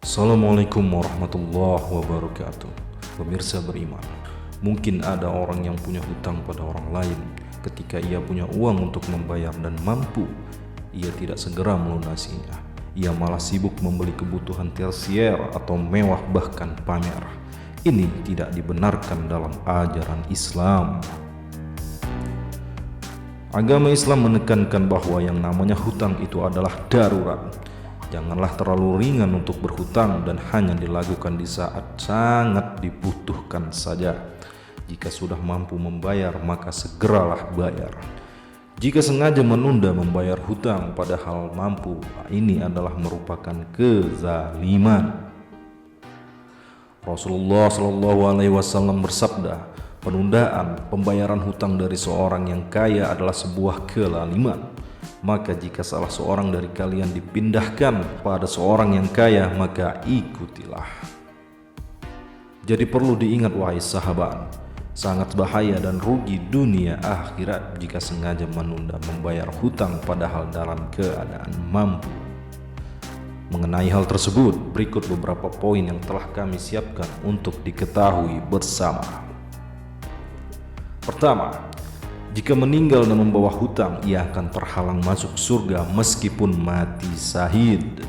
Assalamualaikum warahmatullahi wabarakatuh. Pemirsa beriman, mungkin ada orang yang punya hutang pada orang lain. Ketika ia punya uang untuk membayar dan mampu, ia tidak segera melunasinya. Ia malah sibuk membeli kebutuhan tersier atau mewah, bahkan pamer. Ini tidak dibenarkan dalam ajaran Islam. Agama Islam menekankan bahwa yang namanya hutang itu adalah darurat. Janganlah terlalu ringan untuk berhutang dan hanya dilakukan di saat sangat dibutuhkan saja. Jika sudah mampu membayar, maka segeralah bayar. Jika sengaja menunda membayar hutang padahal mampu, ini adalah merupakan kezaliman. Rasulullah SAW bersabda, penundaan pembayaran hutang dari seorang yang kaya adalah sebuah kezaliman. Maka jika salah seorang dari kalian dipindahkan pada seorang yang kaya, maka ikutilah. Jadi perlu diingat wahai sahabat, sangat bahaya dan rugi dunia akhirat jika sengaja menunda membayar hutang padahal dalam keadaan mampu. Mengenai hal tersebut, berikut beberapa poin yang telah kami siapkan untuk diketahui bersama. Pertama, jika meninggal dan membawa hutang, ia akan terhalang masuk surga meskipun mati syahid.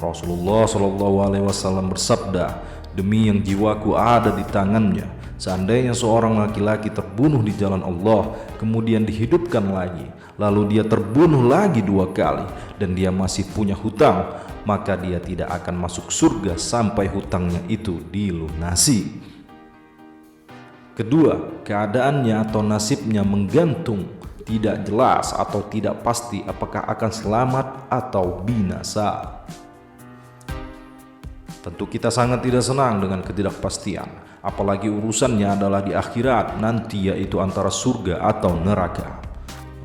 Rasulullah SAW bersabda, demi yang jiwaku ada di tangannya, seandainya seorang laki-laki terbunuh di jalan Allah, kemudian dihidupkan lagi, lalu dia terbunuh lagi 2 kali, dan dia masih punya hutang, maka dia tidak akan masuk surga sampai hutangnya itu dilunasi. Kedua, keadaannya atau nasibnya menggantung, tidak jelas atau tidak pasti apakah akan selamat atau binasa. Tentu kita sangat tidak senang dengan ketidakpastian, apalagi urusannya adalah di akhirat nanti, yaitu antara surga atau neraka.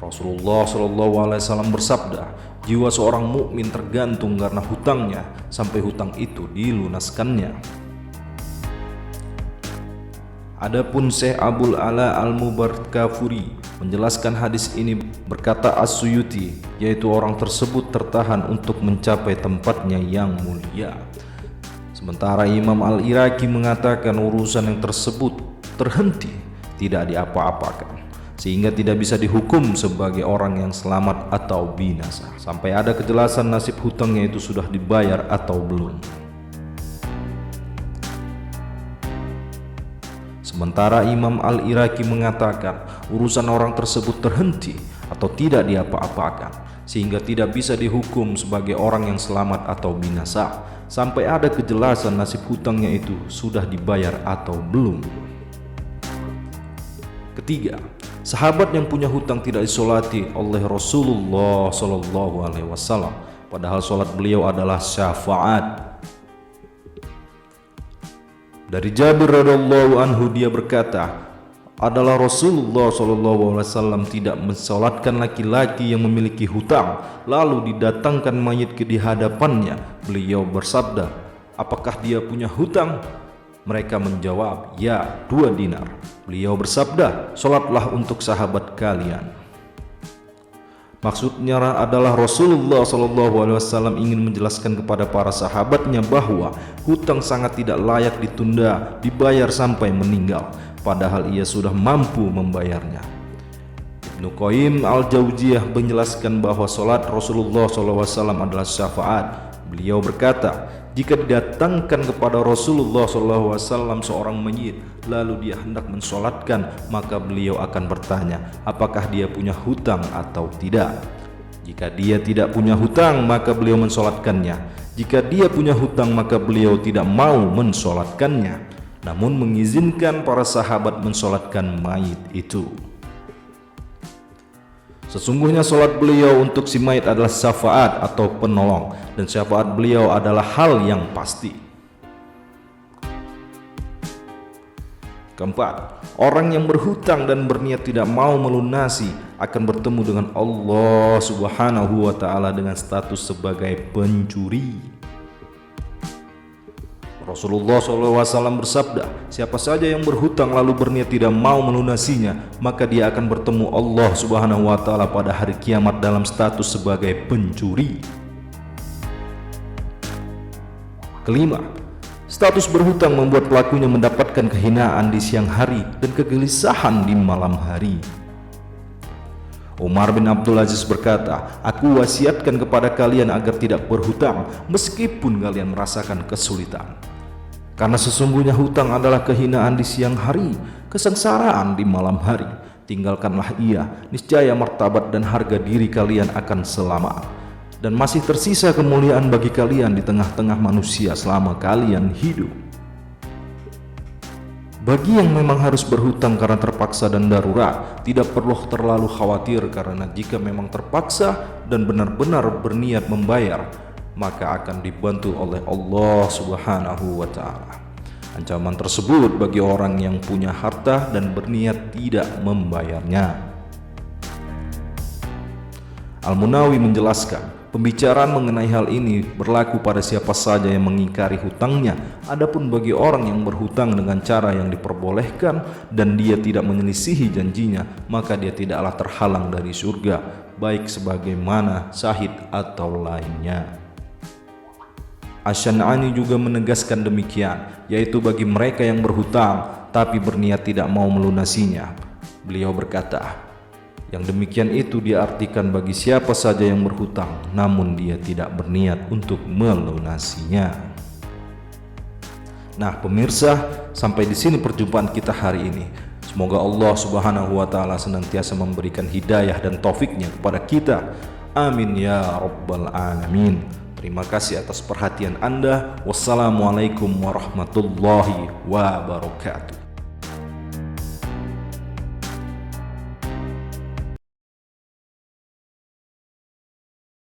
Rasulullah SAW bersabda, jiwa seorang mukmin tergantung karena hutangnya sampai hutang itu dilunaskannya. Adapun Syekh Abul Ala Al-Mubarakfuri menjelaskan hadis ini, berkata As-Suyuti, yaitu orang tersebut tertahan untuk mencapai tempatnya yang mulia. Sementara Imam Al-Iraqi mengatakan urusan yang tersebut terhenti, tidak diapa-apakan, sehingga tidak bisa dihukum sebagai orang yang selamat atau binasa sampai ada kejelasan nasib hutangnya itu sudah dibayar atau belum. Sementara Imam Al-Iraqi mengatakan urusan orang tersebut terhenti atau tidak diapa-apakan, sehingga tidak bisa dihukum sebagai orang yang selamat atau binasa sampai ada kejelasan nasib hutangnya itu sudah dibayar atau belum. Ketiga, sahabat yang punya hutang tidak disolati oleh Rasulullah SAW, padahal solat beliau adalah syafaat. Dari Jabir radhiyallahu anhu, dia berkata, adalah Rasulullah SAW tidak mensolatkan laki-laki yang memiliki hutang lalu didatangkan mayit ke di hadapannya. Beliau bersabda, apakah dia punya hutang? Mereka menjawab, ya, 2 dinar. Beliau bersabda, solatlah untuk sahabat kalian. Maksudnya adalah Rasulullah SAW ingin menjelaskan kepada para sahabatnya bahwa hutang sangat tidak layak ditunda, dibayar sampai meninggal, padahal ia sudah mampu membayarnya. Ibnu Qayyim Al-Jauziyah menjelaskan bahwa solat Rasulullah SAW adalah syafaat. Beliau berkata, jika didatangkan kepada Rasulullah SAW seorang mayit, lalu dia hendak mensolatkan, maka beliau akan bertanya, apakah dia punya hutang atau tidak. Jika dia tidak punya hutang, maka beliau mensolatkannya. Jika dia punya hutang, maka beliau tidak mau mensolatkannya, namun mengizinkan para sahabat mensolatkan mayit itu. Sesungguhnya solat beliau untuk si mayit adalah syafaat atau penolong, dan syafaat beliau adalah hal yang pasti. Keempat, orang yang berhutang dan berniat tidak mau melunasi akan bertemu dengan Allah Subhanahu wa Ta'ala dengan status sebagai pencuri. Rasulullah SAW bersabda, siapa saja yang berhutang lalu berniat tidak mau melunasinya, maka dia akan bertemu Allah Subhanahu wa Ta'ala pada hari kiamat dalam status sebagai pencuri. Kelima, status berhutang membuat pelakunya mendapatkan kehinaan di siang hari dan kegelisahan di malam hari. Umar bin Abdul Aziz berkata, "Aku wasiatkan kepada kalian agar tidak berhutang meskipun kalian merasakan kesulitan. Karena sesungguhnya hutang adalah kehinaan di siang hari, kesengsaraan di malam hari. Tinggalkanlah ia, niscaya martabat dan harga diri kalian akan selamat. Dan masih tersisa kemuliaan bagi kalian di tengah-tengah manusia selama kalian hidup." Bagi yang memang harus berhutang karena terpaksa dan darurat, tidak perlu terlalu khawatir karena jika memang terpaksa dan benar-benar berniat membayar, maka akan dibantu oleh Allah Subhanahu wa Ta'ala. Ancaman tersebut bagi orang yang punya harta dan berniat tidak membayarnya. Al-Munawi menjelaskan, pembicaraan mengenai hal ini berlaku pada siapa saja yang mengingkari hutangnya. Adapun bagi orang yang berhutang dengan cara yang diperbolehkan dan dia tidak menyelisihi janjinya, maka dia tidaklah terhalang dari surga, baik sebagaimana syahid atau lainnya. Asy-Syan'ani juga menegaskan demikian, yaitu bagi mereka yang berhutang tapi berniat tidak mau melunasinya. Beliau berkata, yang demikian itu diartikan bagi siapa saja yang berhutang namun dia tidak berniat untuk melunasinya. Nah pemirsa, sampai di sini perjumpaan kita hari ini. Semoga Allah Subhanahu wa Ta'ala senantiasa memberikan hidayah dan taufiknya kepada kita. Amin ya rabbal alamin. Terima kasih atas perhatian Anda. Wassalamualaikum warahmatullahi wabarakatuh.